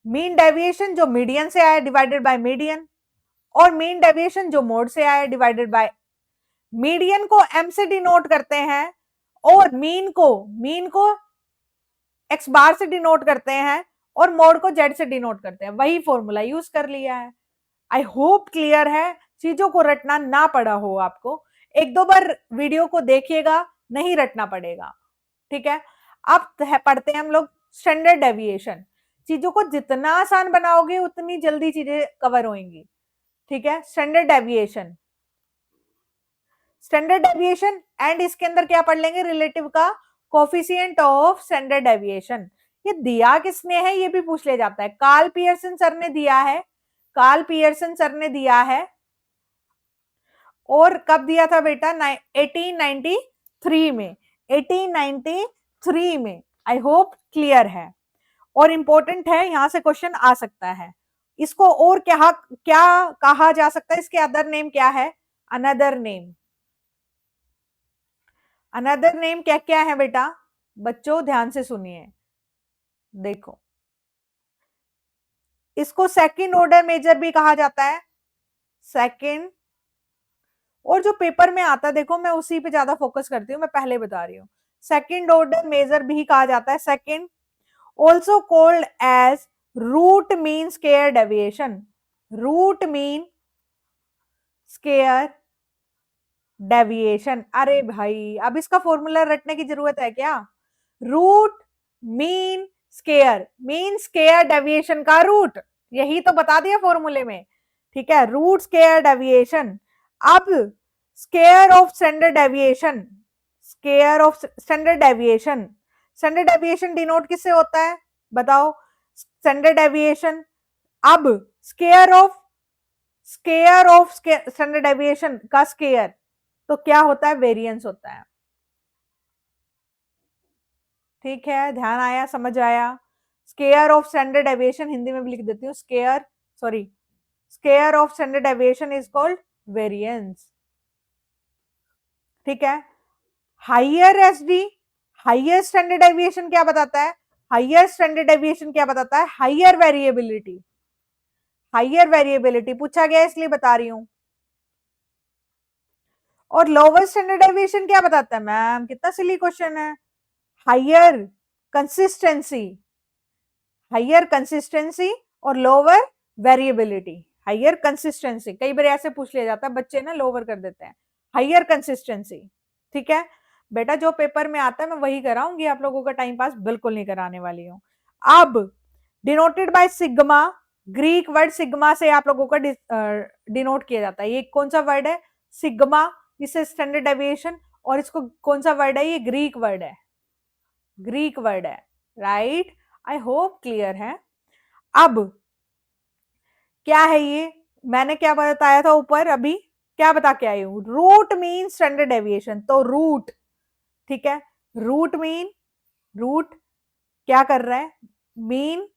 A: mean deviation जो मीडियन से आया डिवाइडेड बाय मीडियन, और मीन डेविएशन जो मोड से आया डिवाइडेड बाय, मीडियन को एम से डिनोट करते हैं और मीन को एक्स बार से डिनोट करते हैं और मोड को जेड से डिनोट करते हैं। वही फॉर्मूला यूज कर लिया है। आई होप क्लियर है, चीजों को रटना ना पड़ा हो आपको। एक दो बार वीडियो को देखिएगा, नहीं रटना पड़ेगा। ठीक है, अब पढ़ते हैं हम लोग स्टैंडर्ड डेविएशन। चीजों को जितना आसान बनाओगे उतनी जल्दी चीजें कवर होंगी। ठीक है, standard deviation, standard deviation and इसके अंदर क्या पढ़ लेंगे, रिलेटिव का कोफिशिएंट ऑफ स्टैंडर्ड डेविएशन। ये दिया किसने है, ये भी पूछ ले जाता है। कार्ल पियर्सन सर ने दिया है, कार्ल पियर्सन सर ने दिया है। और कब दिया था बेटा, 1893 में, 1893 में। आई होप क्लियर है और इंपॉर्टेंट है, यहां से क्वेश्चन आ सकता है। इसको और क्या क्या कहा जा सकता है, इसके अदर नेम क्या है, अनदर नेम, अनदर नेम क्या क्या है बेटा, बच्चों ध्यान से सुनिए। देखो, इसको सेकंड ऑर्डर मेजर भी कहा जाता है, सेकंड, और जो पेपर में आता है देखो मैं उसी पे ज्यादा फोकस करती हूँ, मैं पहले बता रही हूँ। सेकंड ऑर्डर मेजर भी कहा जाता है, second, also called as root mean square deviation, root mean square deviation. अरे भाई अब इसका फॉर्मूला रटने की जरूरत है क्या, root mean square, mean square deviation का रूट, यही तो बता दिया फॉर्मूले में। ठीक है, रूट स्क्वायर डेविएशन। अब square of standard deviation, square of standard deviation, standard deviation denote किससे होता है बताओ, स्टैंडर्ड डेविएशन। अब स्क्वायर ऑफ स्टैंडर्ड डेविएशन का स्क्वायर तो क्या होता है, वेरिएंस होता है। ठीक है, ध्यान आया, समझ आया। Square of standard deviation Hindi में भी लिख देती हूँ, square, sorry, square of standard deviation is called variance. ठीक है, higher SD, higher standard deviation क्या बताता है, हाइयर स्टैंडर्ड डेविएशन क्या बताता है, हाइयर वेरिएबिलिटी, हाइयर वेरिएबिलिटी पूछा गया इसलिए बता रही हूं। और लोअर स्टैंडर्ड डेविएशन क्या बताता है, मैम कितना सिली क्वेश्चन है, हाइयर कंसिस्टेंसी, हाइयर कंसिस्टेंसी और लोअर वेरिएबिलिटी। हाइयर कंसिस्टेंसी कई बार ऐसे पूछ लिया जाता है, बच्चे ना लोअर कर देते हैं, हाइयर कंसिस्टेंसी। ठीक है बेटा, जो पेपर में आता है मैं वही कराऊंगी, आप लोगों का टाइम पास बिल्कुल नहीं कराने वाली हूँ। अब denoted by sigma, Greek word sigma से आप लोगों का डिनोट किया जाता है। ये कौन सा वर्ड है, सिग्मा, इससे स्टैंडर्ड डेविएशन, और इसको कौन सा वर्ड है, ये ग्रीक वर्ड है, ग्रीक वर्ड है, राइट। आई होप क्लियर है। अब क्या है ये, मैंने क्या बताया था ऊपर, अभी क्या बता के आई हूं, रूट मीन स्टैंडर्ड डेविएशन, तो रूट, ठीक है, रूट मीन, रूट क्या कर रहा है, मीन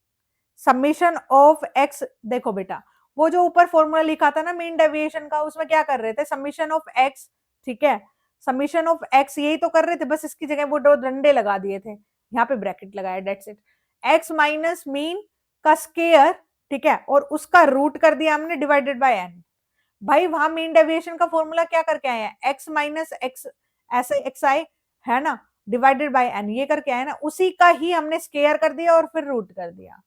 A: समीशन ऑफ एक्स। देखो बेटा, वो जो ऊपर फॉर्मूला लिखा था ना मीन डेविएशन का, उसमें क्या कर रहे थे, समीशन ऑफ एक्स। ठीक है, समीशन ऑफ एक्स यही तो कर रहे थे, बस इसकी जगह वो दो डंडे लगा दिए थे, यहाँ पे ब्रैकेट लगाया, that's it. X minus mean का स्केयर, ठीक है, और उसका रूट कर दिया हमने डिवाइडेड बाय एन। भाई वहां मीन डेविएशन का फॉर्मूला क्या करके आए हैं, एक्स माइनस एक्स, ऐसे एक्स आई है ना, डिवाइडेड बाय एन, ये करके आए ना, उसी का ही हमने स्केयर कर दिया और फिर रूट कर दिया।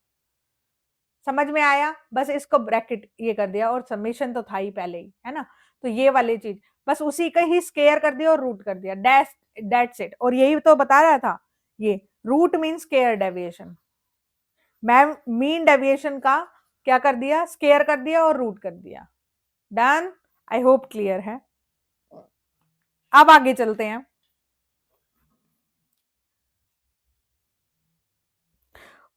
A: समझ में आया? बस इसको ब्रैकेट ये कर दिया और समेशन तो था ही पहले ही, है ना? तो ये वाली चीज बस उसी का ही स्केयर कर दिया और रूट कर दिया, दैट्स इट। और यही तो बता रहा था, ये रूट मीन स्केयर डेविएशन। मैं मीन डेविएशन का क्या कर दिया, स्केयर कर दिया और रूट कर दिया। डन। आई होप क्लियर है। अब आगे चलते हैं।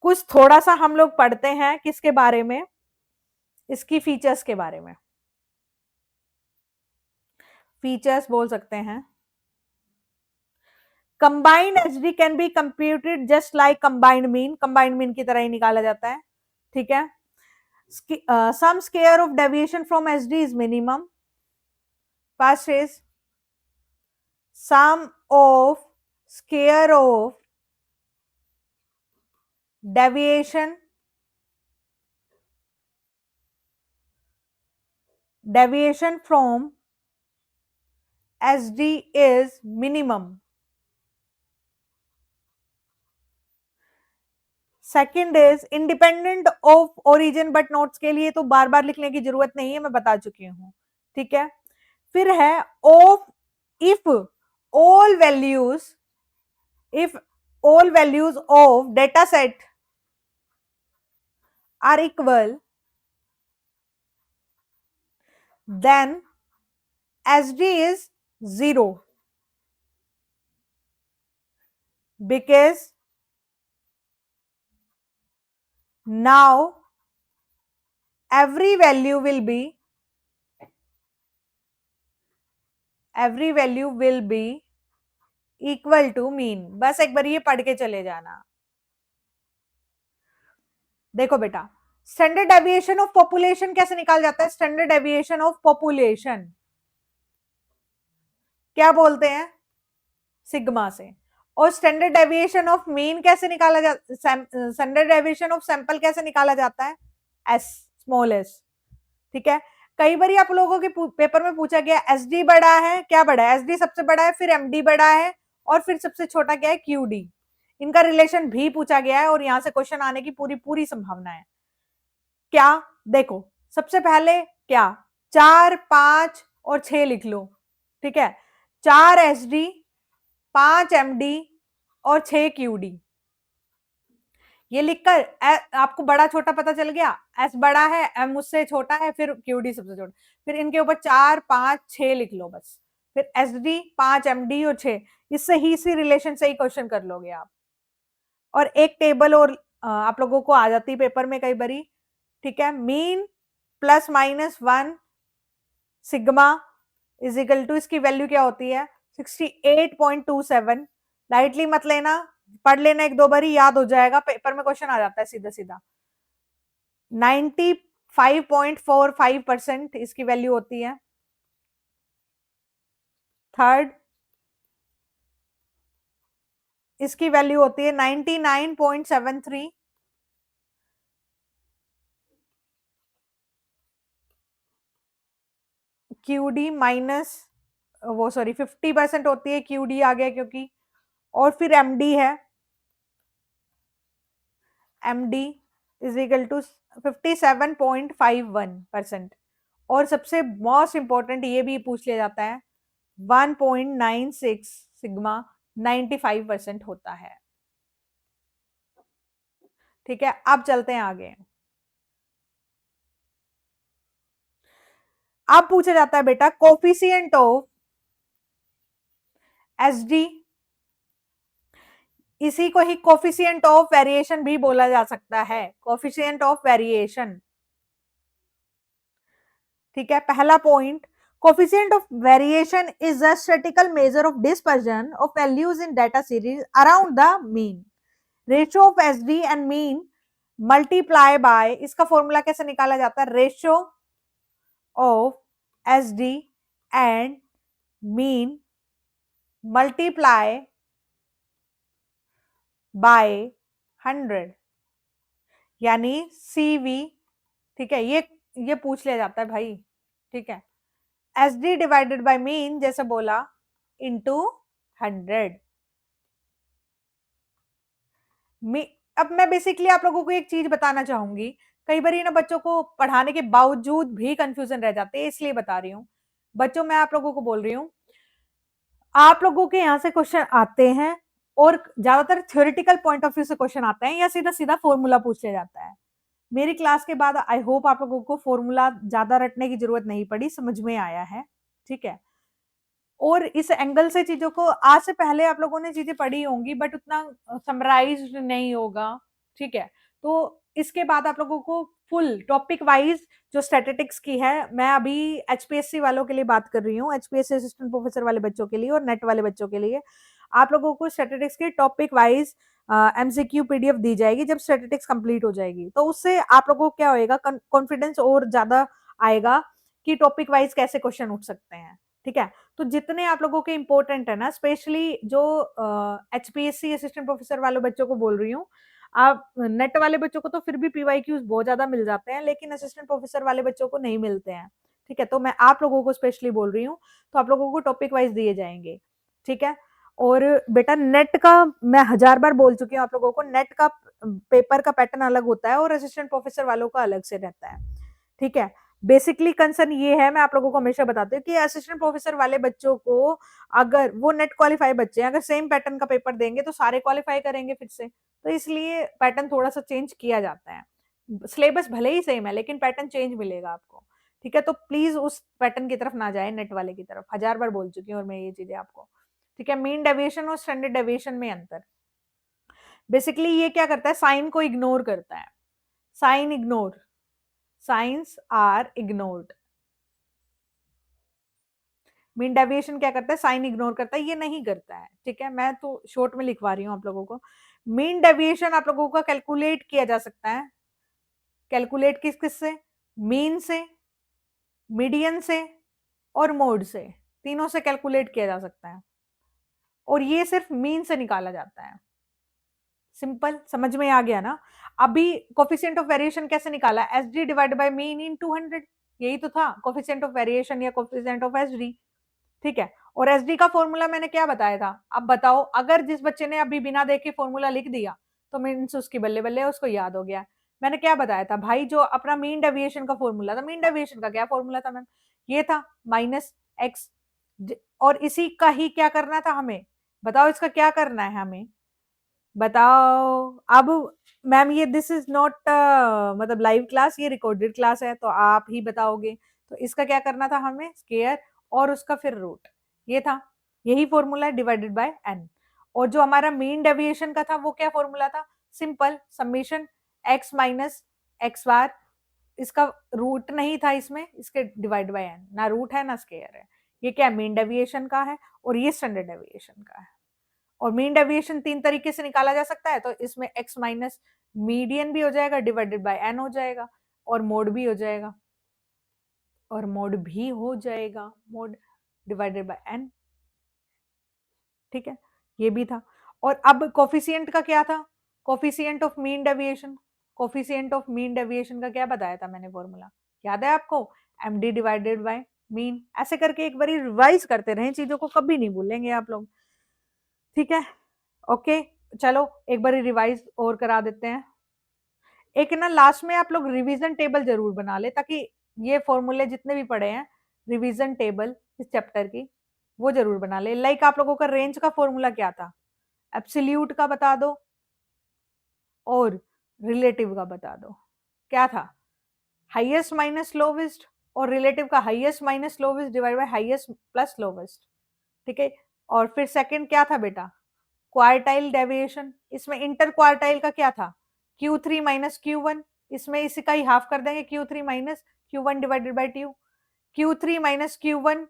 A: कुछ थोड़ा सा हम लोग पढ़ते हैं किसके बारे में, इसकी फीचर्स के बारे में। फीचर्स बोल सकते हैं। Combined SD can be computed just like combined mean, combined mean की तरह ही निकाला जाता है, ठीक है। Sum square of deviation from SD is minimum. First is sum of square of deviation from SD is minimum. Second is independent of origin but notes के लिए तो बार बार लिखने की जरूरत नहीं है, मैं बता चुकी हूं, ठीक है। फिर है of if all values of data set are equal then SD is 0 because now every value will be equal to mean। बस एक बार ये पढ़ के चले जाना। देखो बेटा, स्टैंडर्ड डेविएशन ऑफ पॉपुलेशन कैसे निकाल जाता है? स्टैंडर्ड डेविएशन ऑफ पॉपुलेशन क्या बोलते हैं? सिग्मा से। और स्टैंडर्ड डेविएशन ऑफ मीन कैसे निकाला जाता है? स्टैंडर्ड डेविएशन ऑफ सैंपल कैसे निकाला जाता है? एस, स्मॉल एस, ठीक है। कई बार आप लोगों के पेपर में पूछा गया एसडी बड़ा है, क्या बड़ा है? एसडी सबसे बड़ा है, फिर एमडी बड़ा है, और फिर सबसे छोटा क्या है? क्यूडी। इनका रिलेशन भी पूछा गया है और यहां से क्वेश्चन आने की पूरी पूरी संभावना है। क्या? देखो, सबसे पहले क्या, 4, 5 और 6 लिख लो, ठीक है। 4 एसडी, 5 एमडी और 6 क्यूडी। ये लिखकर आपको बड़ा छोटा पता चल गया, एस बड़ा है, एम उससे छोटा है, फिर क्यूडी सबसे छोटा, फिर इनके ऊपर 4, 5, 6 लिख लो बस। फिर एस डी, 5 एमडी और 6, इससे ही इसी रिलेशन से ही क्वेश्चन कर लोगे आप। और एक टेबल और आप लोगों को आ जाती है पेपर में कई बारी, ठीक है। Mean plus minus 1 sigma is equal to, इसकी वैल्यू क्या होती है? 68.27। लाइटली मत लेना, पढ़ लेना एक दो बार ही याद हो जाएगा, पेपर में क्वेश्चन आ जाता है सीधा सीधा। 95.45% इसकी वैल्यू होती है। थर्ड, इसकी वैल्यू होती है 99.73। क्यूडी माइनस वो सॉरी 50% होती है, क्यूडी आ गया क्योंकि। और फिर एमडी है, एमडी इज इक्वल टू 57.51%। और सबसे मोस्ट इंपॉर्टेंट ये भी पूछ लिया जाता है, 1.96 सिग्मा 95% होता है, ठीक है। अब चलते हैं आगे। अब पूछा जाता है बेटा कोफिशिएंट ऑफ एसडी, इसी को ही कोफिशिएंट ऑफ वेरिएशन भी बोला जा सकता है, कोफिशिएंट ऑफ वेरिएशन, ठीक है। पहला point, coefficient of variation is a statistical measure of dispersion of values in data series around the mean. Ratio of SD and mean multiply by, इसका formula कैसे निकाला जाता है? Ratio of SD and mean multiply by 100, यानी CV, ठीक है। ये पूछ लिया जाता है भाई, ठीक है। एसडी डिवाइडेड बाय मीन जैसे बोला इंटू 100। अब मैं बेसिकली आप लोगों को एक चीज बताना चाहूंगी, कई बार ना बच्चों को पढ़ाने के बावजूद भी कंफ्यूजन रह जाते हैं, इसलिए बता रही हूँ। बच्चों, मैं आप लोगों को बोल रही हूँ, आप लोगों के यहाँ से क्वेश्चन आते हैं और ज्यादातर थ्योरेटिकल पॉइंट ऑफ व्यू से क्वेश्चन आते हैं या सीधा सीधा फॉर्मूला पूछ लिया जाता है। मेरी क्लास के बाद आई होप आप लोगों को फॉर्मूला ज्यादा रटने की जरूरत नहीं पड़ी, समझ में आया है, ठीक है। और इस एंगल से चीजों को, आज से पहले आप लोगों ने चीजें पढ़ी होंगी बट उतना समराइज नहीं होगा, ठीक है। तो इसके बाद आप लोगों को फुल टॉपिक वाइज जो स्टैटिस्टिक्स की है, मैं अभी एचपीएससी वालों के लिए बात कर रही हूँ, एचपीएससी असिस्टेंट प्रोफेसर वाले बच्चों के लिए और नेट वाले बच्चों के लिए आप लोगों को स्टैटिस्टिक्स के टॉपिक वाइज एमसीक्यू पीडीएफ दी जाएगी जब स्टैटिस्टिक्स कंप्लीट हो जाएगी। तो उससे आप लोगों को क्या होएगा, कॉन्फिडेंस और ज्यादा आएगा कि टॉपिक वाइज कैसे क्वेश्चन उठ सकते हैं, ठीक है। तो जितने आप लोगों के इंपॉर्टेंट है ना, स्पेशली जो एचपीएससी असिस्टेंट प्रोफेसर वाले बच्चों को बोल रही हूँ, आप नेट वाले बच्चों को तो फिर भी पीवाईक्यूज बहुत ज्यादा मिल जाते हैं, लेकिन असिस्टेंट प्रोफेसर वाले बच्चों को नहीं मिलते हैं, ठीक है। तो मैं आप लोगों को स्पेशली बोल रही हूँ, तो आप लोगों को टॉपिक वाइज दिए जाएंगे, ठीक है। और बेटा नेट का मैं 1000 बार बोल चुकी हूँ आप लोगों को, नेट का पेपर का पैटर्न अलग होता है और असिस्टेंट प्रोफेसर वालों का अलग से रहता है, ठीक है। बेसिकली कंसर्न ये है, मैं आप लोगों को हमेशा बताती हूँ कि असिस्टेंट प्रोफेसर वाले बच्चों को, अगर वो नेट क्वालिफाई बच्चे हैं, अगर सेम पैटर्न का पेपर देंगे तो सारे क्वालिफाई करेंगे फिर से, तो इसलिए पैटर्न थोड़ा सा चेंज किया जाता है। सिलेबस भले ही सेम है लेकिन पैटर्न चेंज मिलेगा आपको, ठीक है। तो प्लीज उस पैटर्न की तरफ ना जाए, नेट वाले की तरफ, 1000 बार बोल चुकी हूँ और मैं ये चीजें आपको, ठीक है। मीन डेविएशन और स्टैंडर्ड डेविएशन में अंतर, बेसिकली ये क्या करता है, साइन को इग्नोर करता है, sign ignore, signs are ignored. Mean deviation क्या करता है, साइन इग्नोर करता है, ये नहीं करता है, ठीक है। मैं तो शॉर्ट में लिखवा रही हूँ आप लोगों को। मीन डेविएशन आप लोगों का कैलकुलेट किया जा सकता है, कैलकुलेट किस किस से, मीन से, मीडियन से और मोड से, तीनों से कैलकुलेट किया जा सकता है, और ये सिर्फ मीन से निकाला जाता है। सिंपल, समझ में आ गया ना। अभी कोफिशिएंट ऑफ वेरिएशन कैसे निकाला, S D divide by mean in 200, यही तो था कोफिशिएंट ऑफ वेरिएशन या कोफिशिएंट ऑफ एस डी, ठीक है। और एसडी का फॉर्मूला मैंने क्या बताया था, अब बताओ, अगर जिस बच्चे ने अभी बिना देखे फॉर्मूला लिख दिया तो मीन्स उसकी बल्ले बल्ले, उसको याद हो गया। मैंने क्या बताया था भाई, जो अपना मीन डेविएशन का फॉर्मूला था, मीन डेविएशन का क्या फॉर्मूला था मैम, ये था माइनस एक्स, और इसी का ही क्या करना था हमें, बताओ इसका क्या करना है हमें, बताओ अब। मैम ये दिस इज नॉट मतलब लाइव क्लास, ये रिकॉर्डेड क्लास है, तो आप ही बताओगे। तो इसका क्या करना था हमें, स्क्वायर और उसका फिर रूट, ये था, यही फॉर्मूला है, डिवाइडेड बाय एन। और जो हमारा मीन डेविएशन का था वो क्या फॉर्मूला था, simple summation X minus X bar, इसका रूट नहीं था इसमें, इसके डिवाइड बाय एन, ना रूट है ना स्क्वायर है। ये क्या मीन डेविएशन का है और ये स्टैंडर्ड डेविएशन का है। और मीन डेविएशन 3 तरीके से निकाला जा सकता है, तो इसमें x माइनस मीडियन भी हो जाएगा, डिवाइडेड बाय n हो जाएगा, और मोड भी हो जाएगा, और मोड भी हो जाएगा, मोड डिवाइडेड बाय n, ठीक है। ये भी था। और अब कोफिशिएंट का क्या था, coefficient of mean deviation, coefficient of mean deviation का क्या बताया था मैंने फॉर्मूला, याद है आपको, md डिवाइडेड बाय मीन। ऐसे करके एक बार रिवाइज करते रहें, चीजों को कभी नहीं भूलेंगे आप लोग, ठीक है। ओके, चलो एक बार रिवाइज और करा देते हैं। एक ना लास्ट में आप लोग रिवीजन टेबल जरूर बना ले, ताकि ये फॉर्मूले जितने भी पढ़े हैं, रिवीजन टेबल इस चैप्टर की वो जरूर बना ले। लाइक आप लोगों का रेंज का फॉर्मूला क्या था, एब्सोल्यूट का बता दो और रिलेटिव का बता दो, क्या था, हाईएस्ट माइनस लोवेस्ट, और रिलेटिव का highest minus lowest divide by highest plus lowest, ठीक है। और फिर सेकंड क्या था बेटा, क्वार्टाइल डेविएशन, इसमें इंटर क्वार्टाइल का क्या था, Q3 माइनस Q1, इसमें इसी का ही हाफ कर देंगे, Q3 minus Q1 divided by Q, Q3 minus Q1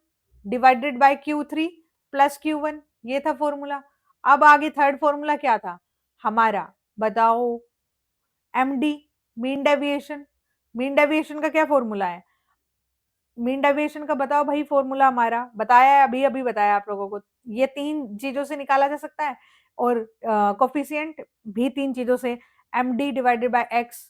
A: divided by Q3 plus Q1, ये था फॉर्मूला। अब आगे थर्ड फॉर्मूला क्या था हमारा, बताओ, MD, mean deviation. Mean deviation का क्या फॉर्मूला है, मीन डेविएशन का बताओ भाई, फॉर्मूला हमारा बताया है, अभी अभी बताया आप लोगों को, ये 3 चीजों से निकाला जा सकता है, और कोफिशिएंट भी 3 चीजों से, md डिवाइडेड बाय x,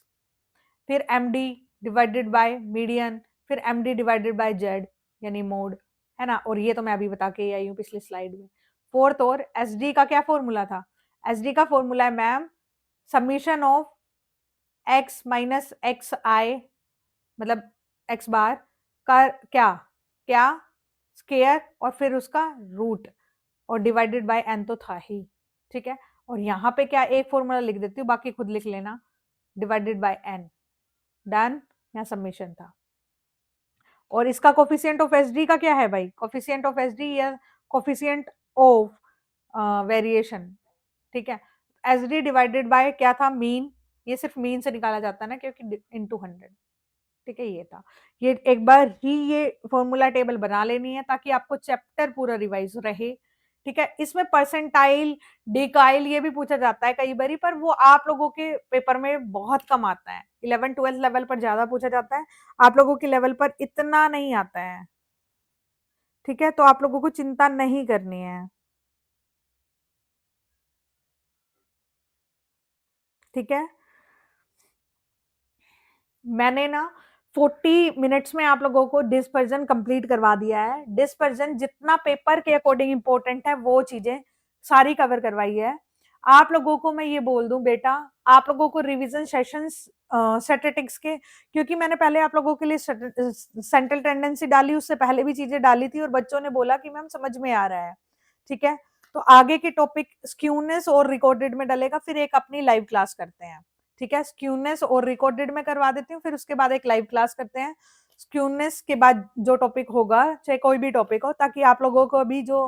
A: फिर md डिवाइडेड बाय मीडियन, फिर md डिवाइडेड बाय z, यानी मोड, है ना। और ये तो मैं अभी बता के ही आई हूँ पिछली स्लाइड में। फोर्थ, और sd का क्या फॉर्मूला था, sd का फॉर्मूला है ma'am summation of x minus X I मतलब x बार का क्या क्या स्केयर और फिर उसका रूट और डिवाइडेड बाय n तो था ही, ठीक है। और यहाँ पे क्या एक फॉर्मूला लिख देती हूँ, बाकी खुद लिख लेना, डिवाइडेड बाय n, डन। यहाँ सबमिशन था। और इसका कोफिशिएंट ऑफ एसडी का क्या है भाई, कोफिशिएंट ऑफ एसडी या कोफिशिएंट ऑफ वेरिएशन, ठीक है। एसडी डिवाइडेड बाय क्या था, मीन, ये सिर्फ मीन से निकाला जाता है ना क्योंकि इनटू 100, ठीक है। ये था, ये एक बार ही ये फॉर्मूला टेबल बना लेनी है ताकि आपको चैप्टर पूरा रिवाइज रहे, ठीक है। इसमें परसेंटाइल डिकाइल ये भी पूछा जाता है कई बारी, पर वो आप लोगों के पेपर में बहुत कम आता है, 11-12 लेवल पर ज्यादा पूछा जाता है, आप लोगों के लेवल पर इतना नहीं आता है, ठीक है। तो आप लोगों को चिंता नहीं करनी है, ठीक है। मैंने ना 40 मिनट्स में आप लोगों को डिस्पर्जन कंप्लीट करवा दिया है। डिस्पर्जन जितना पेपर के अकॉर्डिंग इंपॉर्टेंट है वो चीजें सारी कवर करवाई है। आप लोगों को मैं ये बोल दूं बेटा, आप लोगों को रिवीजन सेशंस स्टैटिस्टिक्स के, क्योंकि मैंने पहले आप लोगों के लिए सेंट्रल टेंडेंसी डाली, उससे पहले भी चीजें डाली थी और बच्चों ने बोला कि मैम समझ में आ रहा है, ठीक है। तो आगे के टॉपिक स्क्यूनेस और रिकॉर्डेड में डलेगा, फिर एक अपनी लाइव क्लास करते हैं, ठीक है। स्क्यूनेस और रिकॉर्डेड में करवा देती हूँ, फिर उसके बाद एक लाइव क्लास करते हैं। स्क्यूनेस के बाद जो टॉपिक होगा, चाहे कोई भी टॉपिक हो, ताकि आप लोगों को भी जो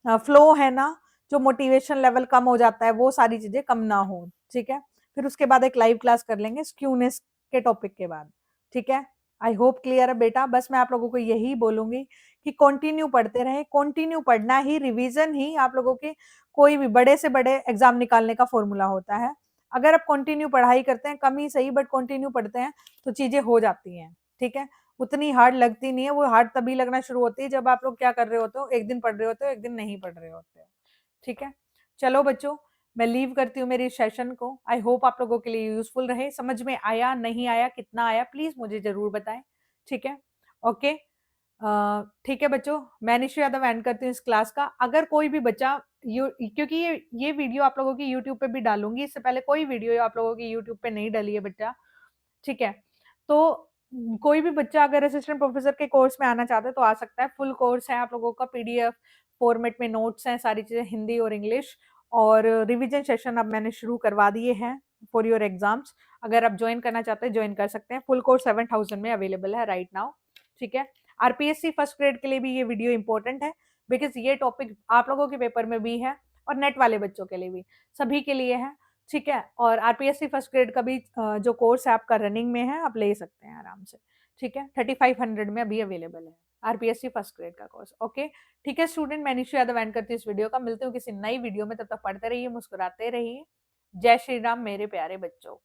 A: फ्लो है ना, जो मोटिवेशन लेवल कम हो जाता है, वो सारी चीजें कम ना हो, ठीक है। फिर उसके बाद एक लाइव क्लास कर लेंगे स्क्यूनेस के टॉपिक के बाद, ठीक है। आई होप क्लियर है बेटा। बस मैं आप लोगों को यही बोलूंगी कि कंटिन्यू पढ़ते रहे, कंटिन्यू पढ़ना ही, रिवीजन ही आप लोगों के कोई भी बड़े से बड़े एग्जाम निकालने का फॉर्मूला होता है। अगर आप कंटिन्यू पढ़ाई करते हैं, कम ही सही बट कंटिन्यू पढ़ते हैं, तो चीजें हो जाती हैं, ठीक है। उतनी हार्ड लगती नहीं है, वो हार्ड तभी लगना शुरू होती है जब आप लोग क्या कर रहे होते हो, एक दिन पढ़ रहे होते हो, एक दिन नहीं पढ़ रहे होते हो, ठीक है। चलो बच्चों, मैं लीव करती हूँ मेरी सेशन को। आई होप आप लोगों के लिए यूजफुल रहे। समझ में आया नहीं आया, कितना आया, प्लीज मुझे जरूर बताएं, ठीक है। ओके, ठीक है बच्चों, मैं निशु यादव एंड करती हूँ इस क्लास का। अगर कोई भी बच्चा क्योंकि ये वीडियो आप लोगों की यूट्यूब पे भी डालूंगी, इससे पहले कोई वीडियो आप लोगों की यूट्यूब पे नहीं डली है बच्चा, ठीक है। तो कोई भी बच्चा अगर असिस्टेंट प्रोफेसर के कोर्स में आना चाहता है तो आ सकता है। फुल कोर्स है आप लोगों का, पीडीएफ फॉर्मेट में नोट्स हैं, सारी चीजें हिंदी और इंग्लिश, और रिवीजन सेशन अब मैंने शुरू करवा दिए हैं फॉर योर एग्जाम्स। अगर आप ज्वाइन करना चाहते हैं ज्वाइन कर सकते हैं। फुल कोर्स 7000 में अवेलेबल है राइट नाउ, ठीक है। आरपीएससी फर्स्ट ग्रेड के लिए भी ये वीडियो इंपॉर्टेंट है, बिकॉज ये टॉपिक आप लोगों के पेपर में भी है और नेट वाले बच्चों के लिए भी, सभी के लिए है, ठीक है। और आरपीएससी फर्स्ट ग्रेड का भी जो कोर्स है आपका रनिंग में है, आप ले सकते हैं आराम से, ठीक है। 3500 में अभी अवेलेबल है आरपीएससी फर्स्ट ग्रेड का कोर्स, ओके। ठीक है स्टूडेंट, मैं निशु यादव एंड करती हूँ इस वीडियो का। मिलती हूँ किसी नई वीडियो में, तब तक पढ़ते रहिए, मुस्कुराते रहिए। जय श्री राम मेरे प्यारे बच्चों।